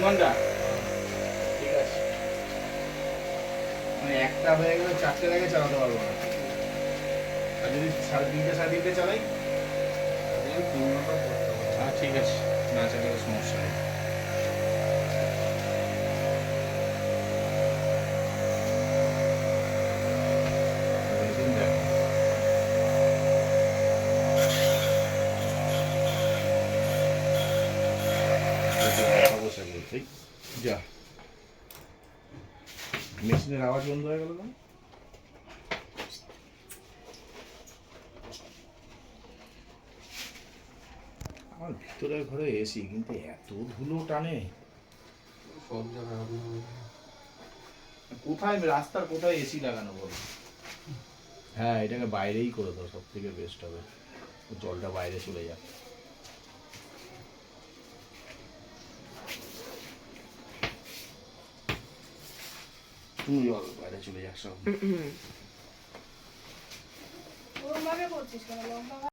ঘন্টা? ঠিক আছে, মানে একটা হয়ে গেলে 4টের আগে চালাতে পারবো না। আর যদি 3:30 চালাই, 3 ঘন্টা করতে হবে। ঠিক আছে, না চালালে সমস্যা নেই। যা, মেশিনের আওয়াজ বন্ধ হয়ে গেল না? আমার ভিতরের ঘরে এসি, কিন্তু এত ধুলো টানে। সব জায়গায় কোথায় রাস্তার কোথায় এসি লাগানো বলো? হ্যাঁ, এটাকে বাইরেই করে দাও, সব থেকে বেস্ট হবে। জলটা বাইরে চলে যাক। জল বাইরে চলে যাক সব। ওরম ভাবে করছিস কেন? লম্বা